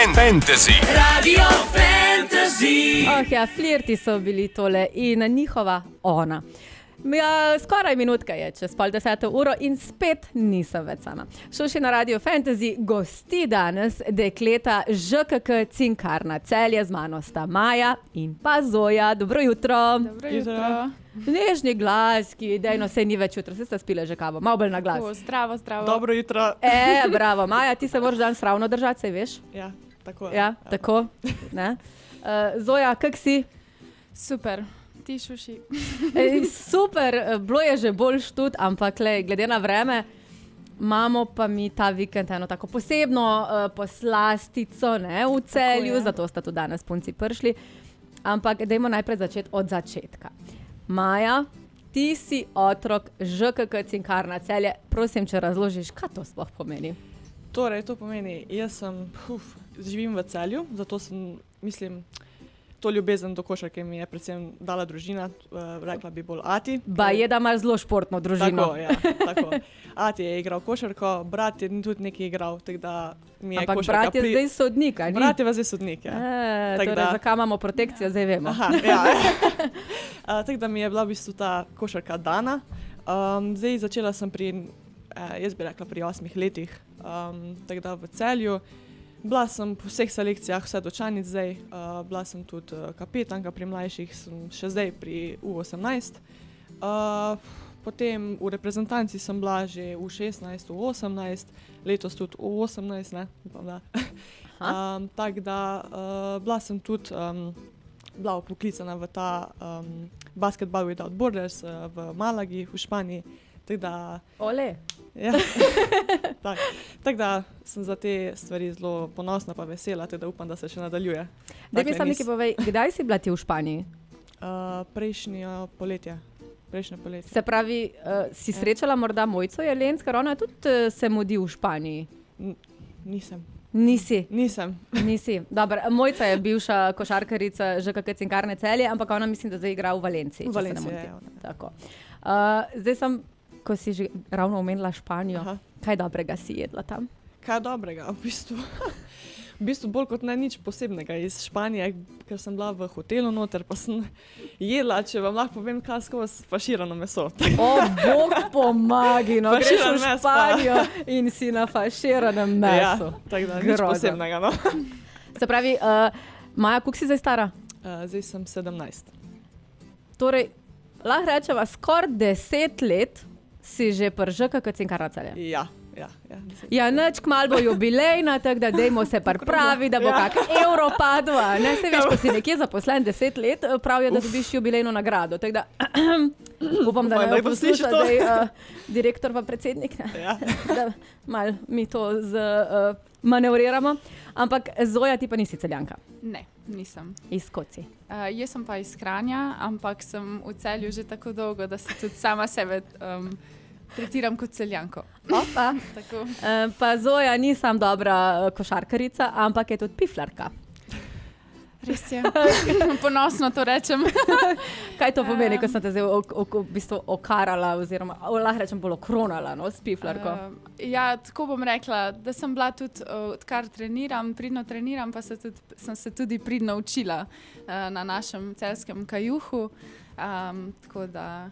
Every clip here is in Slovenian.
Fantasy. Radio Fantasy. Ja, flirti so bili tole in njihova ona. Ja, skoraj minutka je, čez 9:30 in spet nisem več sama. Šuši na Radio Fantasy gosti danes dekleta ŽKK Cinkarna Celje, z mano sta Maja in pa Zoja. Dobro jutro. Dobro jutro. Nežni glas, ki dejno se ni več jutro, ste spile že kavo, malo bolj na glas. Zdravo, zdravo. Dobro jutro. Bravo, Maja, ti se moraš danes ravno držati, saj veš? Ja, tako. Ja, tako. Ne? Zoja, kak si? Super. Ti Šuši. Super, bilo je že bolj štut, ampak glede na vreme, imamo pa mi ta vikend eno tako posebno poslastico, ne, v Celju, zato sta tudi danes punci prišli. Ampak dajmo najprej začeti od začetka. Maja, ti si otrok ŽKK Cinkarna Celje. Prosim, če razložiš, kaj to sploh pomeni. Torej, to pomeni, živim v Celju, zato sem, to ljubezen do košarke mi je predvsem dala družina, rekla bi bolj ati. Je, da imaš zelo športno družino. Tako, ja, tako. Ati je igral košarko, brat je tudi nekaj igral, tako da mi je ampak košarka... brat je zdaj sodnik, a ni? Brat je zdaj sodnik, ja. Torej, zakaj imamo protekcijo, zdaj vemo. Aha, ja. Tako da mi je bila v bistvu ta košarka dana. Zdaj začela sem jaz bi rekla pri 8 letih, tako da v Celju. Bila sem po vseh selekcijah, vse do članic zdaj. Bila sem tudi kapetanka pri mlajših, sem še zdaj pri U18. Potem v reprezentanci sem bila že v 16, v 18, letos tudi v 18, ne? Upam, da. Tako da bila sem tudi bila poklicana v ta Basketball Without Borders v Malagi, v Španiji. Tako da... Ole! Ja. Tako da sem za te stvari zelo ponosna pa vesela, tako da upam, da se še nadaljuje. Daj mi samo nekaj povej, kdaj si bila ti v Španiji? Prejšnje poletje. Se pravi, si srečala morda Mojco Jelenc, ker ona tudi se mudi v Španiji? Nisem. Nisi. Dobro, Mojca je bivša košarkarica ŽKK Cinkarne Celje, ampak ona mislim, da zdaj igra v Valenciji. V Valenciji, ja. Tako. Zdaj sem, ko si že ravno omenila Španijo, kaj dobrega si jedla tam? Kaj dobrega? V bistvu bolj kot ne nič posebnega iz Španije, ker sem bila v hotelu noter, pa sem jedla, če vam lahko povem, kaj skozi faširano meso. O, Bog pomagi, no, greš v Španijo in si na faširanem mesu. Ja, tako da nič posebnega, no. Se pravi, Maja, koliko si zdaj stara? Zdaj sem 17. Torej, lahko rečeva, skoraj 10 let si že pri ŽKK Cinkarna Celje. Ja. Ja, nič, kmalu bo jubilejna, tako da dajmo se pripravi, da bo kak evro padel. Ne, se veš, ko si nekje zaposlen 10 let, pravijo, da dobiš jubilejno nagrado. Tako da upam, da ne posluša zdaj direktor pa predsednik, da malo mi to manevriramo. Ampak Zoja, ti pa nisi Celjanka? Ne, nisem. Iz Koci? Jaz sem pa iz Kranja, ampak sem v Celju že tako dolgo, da se tudi sama sebe tretiram kot Celjanko. Opa. Tako. Pa Zoja ni sam dobra košarkarica, ampak je tudi piflarka. Res je. Ponosno to rečem. Kaj to pomeni, ko sem te zdaj v bistvu okarala oziroma lahko rečem bolj okronala, no, s piflarko? Ja, tako bom rekla, da sem bila tudi, odkar pridno treniram, pa sem se tudi pridno učila na našem celjskem kajuhu. Tako da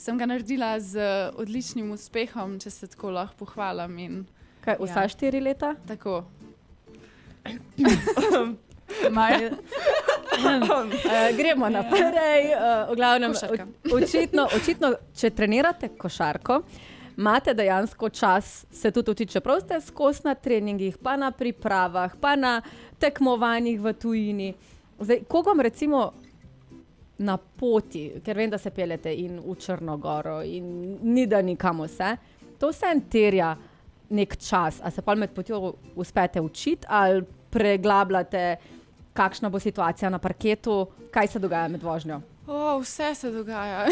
sem ga naredila z odličnim uspehom, če se tako lahko pohvalim. Kaj, vsa 4 leta? Tako. Gremo naprej. V glavnem, očitno, če trenirate košarko, imate dejansko čas se tudi učiti, čeprav ste skozi na treningih, pa na pripravah, pa na tekmovanjih v tujini. Zdaj, kogom recimo na poti, ker vem, da se peljete in v Črnogoro in ni da nikam vse, to vse terja nek čas. A se pa med potjo uspete učiti ali preglabljate, kakšna bo situacija na parketu, kaj se dogaja med vožnjo? Vse se dogaja.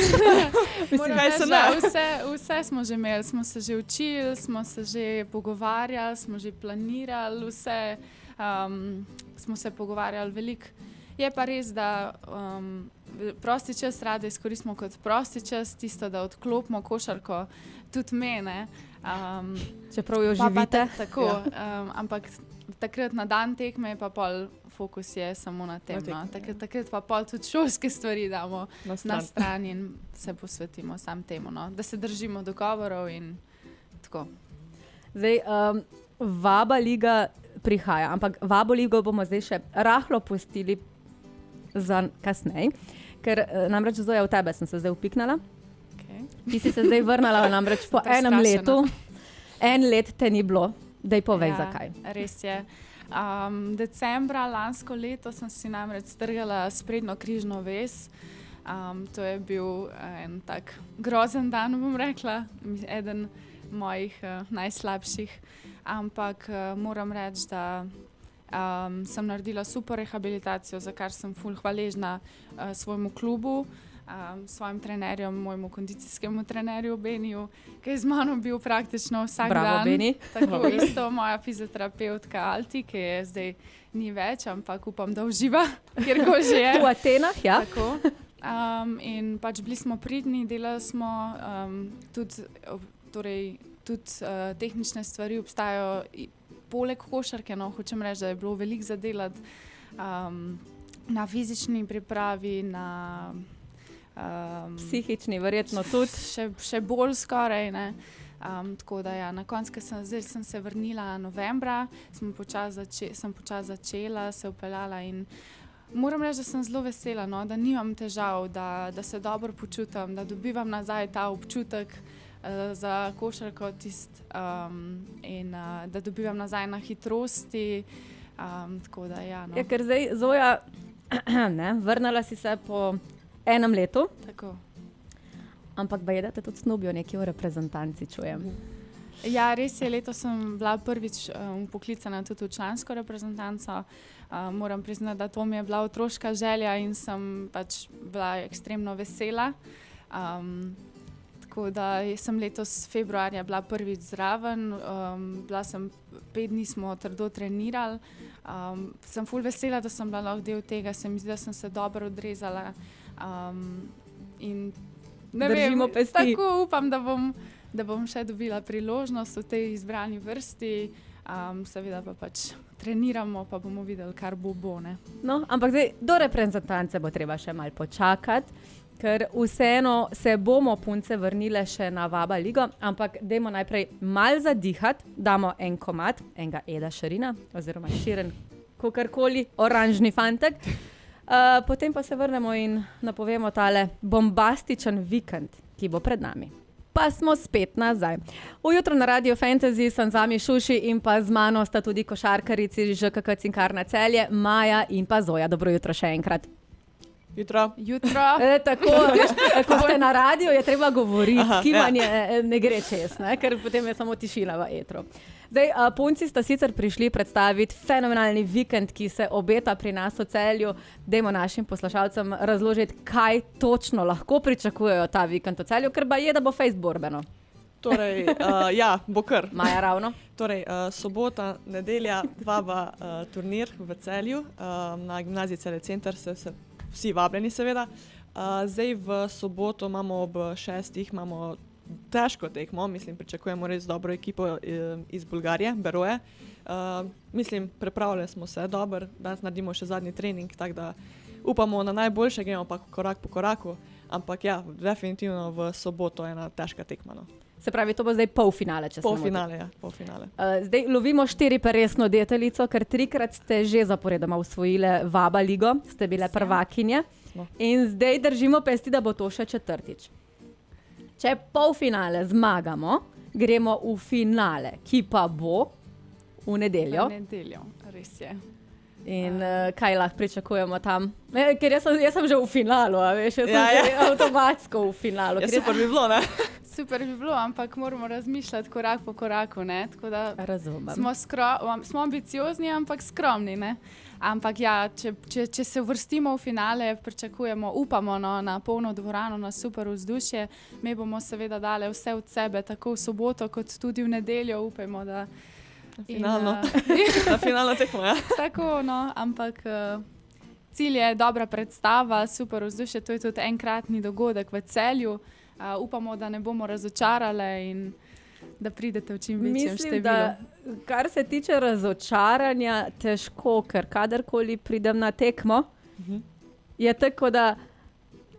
Vse smo že imeli, smo se že učili, smo se že pogovarjali, smo že planirali vse, smo se pogovarjali veliko. Je pa res, da prosti čas rade izkoristimo kot prosti čas, tisto, da odklopimo košarko, tudi mene. Čeprav jo živite. Tako, ampak takrat na dan tekme pa pol fokus je samo na tem. No. Takrat pa pol tudi šolske stvari damo na stran in se posvetimo sam temu, no. Da se držimo dogovorov in tako. Zdaj, Vaba liga prihaja, ampak Vabo ligo bomo zdaj še rahlo pustili za kasneje, ker namreč Zoja, v tebe sem se zdaj upiknala. Okay. Ti si se zdaj vrnala namreč po enem letu. En let te ni bilo, daj povej zakaj. Res je. Decembra lansko leto sem si namreč strgala sprednjo križno vez. To je bil en tak grozen dan, bom rekla, eden mojih najslabših. Ampak moram reči, da sem naredila super rehabilitacijo, za kar sem ful hvaležna svojemu klubu, svojim trenerjem, mojemu kondicijskemu trenerju Beniju, ki je z mano bil praktično vsak dan. Bravo, Beni. Tako isto moja fizioterapeutka Alti, ki je zdaj ni več, ampak upam, da uživa, kjerkoli že je. V Atenah, ja. Tako. In pač bili smo pridni, delali smo tudi tehnične stvari obstajajo poleg košarke, no, hočem reči, da je bilo veliko za delati na fizični pripravi, na psihični, verjetno tudi. Še bolj skoraj, ne. Tako da ja, na koncu, zdaj sem se vrnila novembra, sem počasi začela, se upeljala in moram reči, da sem zelo vesela, no, da nimam težav, da se dobro počutim, da dobivam nazaj ta občutek za košarko in da dobivam nazaj na hitrosti. Tako da ja, no. Ja, ker zdaj, Zoja, vrnala si se po enem letu. Tako. Ampak bajedate tudi snubijo nekje v reprezentanci, čujem. Ja, res je, letos sem bila prvič poklicana tudi v člansko reprezentanco. Moram priznati, da to mi je bila otroška želja in sem pač bila ekstremno vesela. Tako da sem letos februarja bila prvič zraven, bila sem 5 dni smo trdo trenirali. Sem ful vesela, da sem bila lahko del tega, se mi zdi, da sem se dobro odrezala. In držimo pesti. Tako upam, da bom še dobila priložnost v tej izbrani vrsti. Seveda pa pač treniramo, pa bomo videli, kar bo, ne. No, ampak zdaj do reprezentance bo treba še malo počakati, ker vseeno se bomo punce vrnile še na Vaba ligo, ampak dajmo najprej malo zadihati, damo en komad, enega Eda Šerina, oziroma Širen, kakorkoli, oranžni fantek. Potem pa se vrnemo in napovemo tale bombastičen vikend, ki bo pred nami. Pa smo spet nazaj. Ujutro na Radio Fantasy sem z vami Šuši in pa z mano sta tudi košarkarici ŽKK Cinkarna Celje, Maja in pa Zoja. Dobro jutro še enkrat. Jutro. Tako, ko ste na radiju, je treba govoriti, kimanje ne gre čez, ne? Ker potem je samo tišina v etru. Zdaj, punci sta sicer prišli predstaviti fenomenalni vikend, ki se obeta pri nas v Celju. Dajmo našim poslušalcem razložiti, kaj točno lahko pričakujejo ta vikend v Celju, ker je, da bo fejst borbeno. Torej, ja, bo kar. Maja ravno. Torej, sobota, nedelja, Vaba turnir v Celju, na gimnaziji Celje Center se vsi vabljeni seveda. Zdaj v soboto imamo ob 6. imamo težko tekmo, mislim, pričakujemo res dobro ekipo iz Bolgarije, Beroe. Mislim, pripravljali smo se dobro, danes naredimo še zadnji trening, tako da upamo na najboljše, gremo pa korak po koraku, ampak ja, definitivno v soboto je ena težka tekma. No. Se pravi, to bo zdaj polfinale, če se ne motim. Polfinale, ja, polfinale. Zdaj lovimo 4-peresno deteljico, ker 3-krat ste že zaporedoma osvojile Vaba ligo, ste bile prvakinje. No. In zdaj držimo pesti, da bo to še 4. Če polfinale zmagamo, gremo v finale, ki pa bo v nedeljo. V nedeljo, res je. In kaj lahko pričakujemo tam? Ker jaz sem že v finalu, veš, jaz sem že avtomatsko v finalu. Ja, super bi bilo, ne? Super bi bilo, ampak moramo razmišljati korak po koraku, ne? Tako da razumem. Smo ambiciozni, ampak skromni, ne? Ampak ja, če se uvrstimo v finale, pričakujemo, upamo na polno dvorano, na super vzdušje. Mi bomo seveda dali vse od sebe, tako v soboto, kot tudi v nedeljo, upajmo, da... Na finalno tekmo, ja. Tako, no, ampak cilj je dobra predstava, super vzdušje, to je tudi enkratni dogodek v Celju. Upamo, da ne bomo razočarali in da pridete v čim večjem številu. Mislim, da kar se tiče razočaranja, težko, ker kadarkoli pridem na tekmo, je tako, da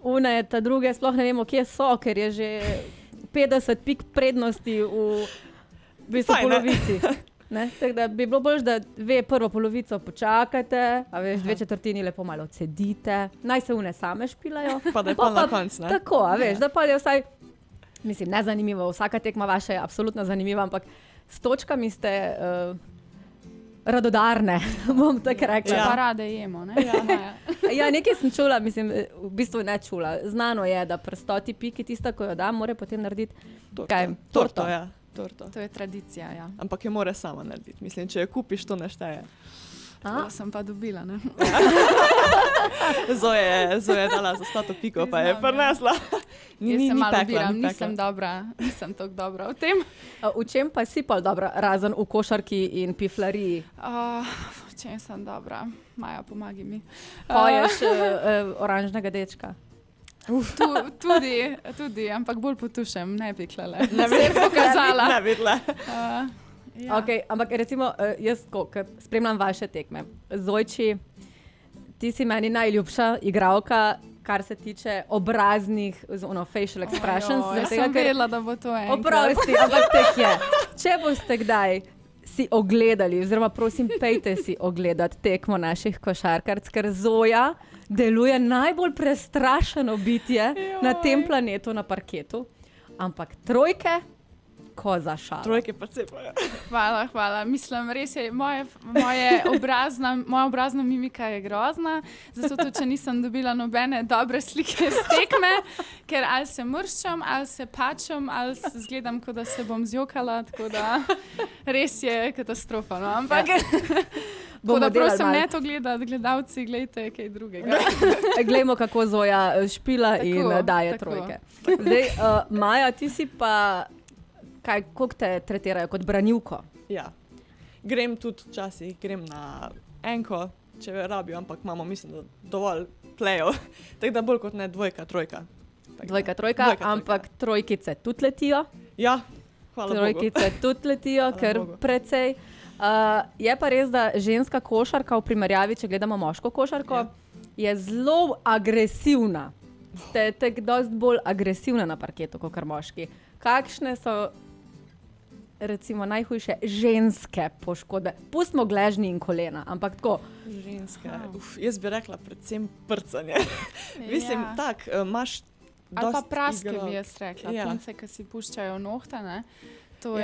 une, ta druge sploh ne vemo, kje so, ker je že 50 pik prednosti v bistvu polovici. Tako da bi bilo bolj, da prvo polovico počakate, a veš, 2/4 lepo malo cedite, naj se une same špilajo. Pa da je pa na koncu, ne? Tako, a veš, da pa je vsaj, mislim, nezanimivo, vsaka tekma vaša je absolutno zanimiva, ampak s točkami ste radodarne, bom tako rekla. Pa rade jemo, ne? Ja, nekaj sem čula, mislim, v bistvu ne čula. Znano je, da pri 100 piki tista, ko jo dam, mora potem narediti torto. Ja. Torto. To je tradicija, ja. Ampak jo mora sama narediti. Mislim, če jo kupiš, to ne šteje. To sem pa dobila, ne? Zoe je dala za 100 piko, pa je prinesla. Jaz se malo biram, nisem tako dobra v tem. V čem pa si pol dobra, razen v košarki in piflariji? V čem sem dobra? Maja, pomagi mi. Poješ oranžnega dečka? Tudi, ampak bolj potušem, ne bi klale. Ne bi pokazala. Ne bi tle. Ja. Okay, ampak recimo, jaz, ko spremljam vaše tekme, Zojči, ti si meni najljubša igralka, kar se tiče obraznih, facial expressions. Jaz sem vedela, da bo to enkrat. Oprosti, ampak tek je. Če boste kdaj si ogledali, oziroma prosim, pejte si ogledati tekmo naših košarkarc, ker Zoja deluje najbolj prestrašeno bitje na tem planetu, na parketu. Ampak trojke, ko za šalo. Trojke pa cepajo. Hvala. Mislim, res je, moja obrazna mimika je grozna, zato tudi, če nisem dobila nobene dobre slike z tekme, ker ali se mrščam, ali se pačam, ali zgledam, kot da se bom zjokala, tako da res je katastrofa, no? Ampak tako da prosim, ne to gledati, gledalci, gledajte kaj drugega. Glejmo, kako Zoja špila in daje trojke. Zdaj, Maja, ti si pa kako te tretirajo, kot branilko? Ja, grem tudi včasih, grem na enko, če rabijo, ampak imamo, mislim, da dovolj plejev, tako da bolj kot ne dvojka, trojka. Dvojka, ampak trojkice tudi letijo? Ja, hvala Bogu. Trojkice tudi letijo, ker precej. Je pa res, da ženska košarka v primerjavi, če gledamo moško košarko, je zelo agresivna. Ste tako dosti bolj agresivna na parketu, kot kar moški. Kakšne so recimo najhujše ženske poškodbe? Pustimo gležnji in kolena, ampak tako. Ženske, jaz bi rekla predvsem prcanje. Mislim, tak, imaš dosti ali pa praske igralk. bi jaz rekla, punce, ki si puščajo nohte, ne? To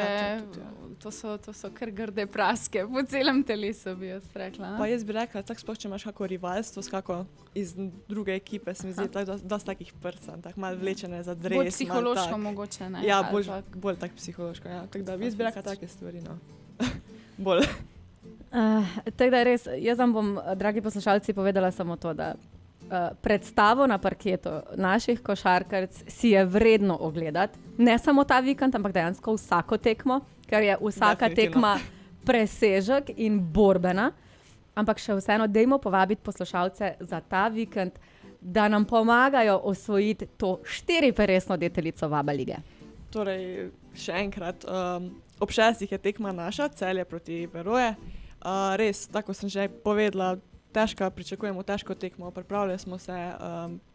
so kar grde praske, po celem telesu bi jaz rekla. Pa jaz bi rekla, tako sploh, če imaš kako rivalstvo s kako iz druge ekipe, se mi zdi, dosti takih prcanj, tako malo vlečene za dres. Bolj psihološko mogoče, ne? Ja, bolj tak psihološko, ja. Tako da jaz bi rekla take stvari, no. Bolj. Tako da res, jaz vam bom, dragi poslušalci, povedala samo to, da predstavo na parketu naših košarkarc si je vredno ogledati. Ne samo ta vikend, ampak dejansko vsako tekmo, ker je vsaka tekma presežek in borbena. Ampak še vseeno, dajmo povabiti poslušalce za ta vikend, da nam pomagajo osvojiti to 4-peresno deteljico Vaba lige. Torej, še enkrat, ob 6 je tekma naša, Celje proti Veroje. Res, tako sem že povedala, pričakujemo težko tekmo, pripravljali smo se,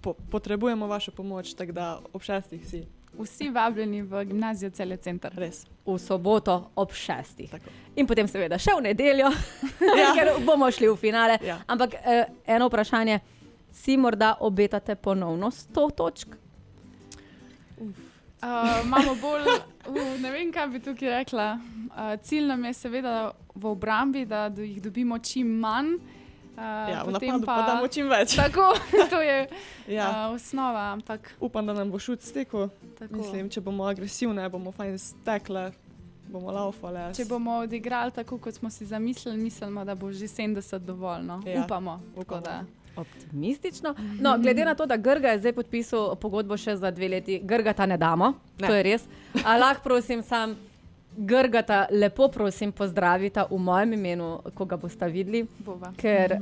potrebujemo vašo pomoč, tako da ob 6 si. Vsi vabljeni v gimnazijo Celje Center. Res. V soboto ob 6. Tako. In potem seveda še v nedeljo, ker bomo šli v finale. Ja. Ampak eno vprašanje, si morda obetate ponovno 100 točk? Imamo bolj, ne vem, kaj bi tukaj rekla. Cilj nam je seveda v obrambi, da jih dobimo čim manj. V napadu pa damo čim več. Tako, to je osnova, ampak upam, da nam bo šut stekel. Mislim, če bomo agresivne, bomo fajn stekle, bomo laufale. Če bomo odigrali tako, kot smo si zamislili, mislimo, da bo že 70 dovolj, no. Upamo. Da. Optimistično. No, glede na to, da Grga je zdaj podpisal pogodbo še za 2 leti, Grga ta ne damo, to je res. Lahko prosim sam Grgata, lepo prosim, pozdravita v mojem imenu, ko ga boste videli, Bova. ker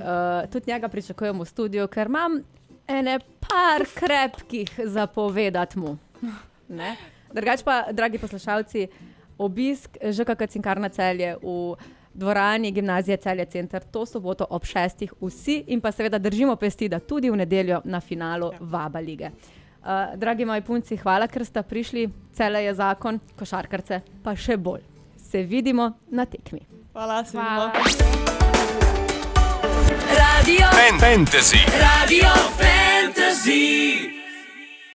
tudi njega pričakujemo v studiu, ker imam ene par krepkih zapovedati mu. Ne? Drugač pa, dragi poslušalci, obisk ŽKK Cinkarna Celje v dvorani Gimnazije Celje Center to soboto ob 6. vsi in pa seveda držimo pesti, da tudi v nedeljo na finalu Vaba lige. Dragi moji punci, hvala, ker ste prišli. Celje je zakon, košarkarce pa še bolj. Se vidimo na tekmi. Hvala, se vidimo. Radio Fantasy. Radio Fantasy.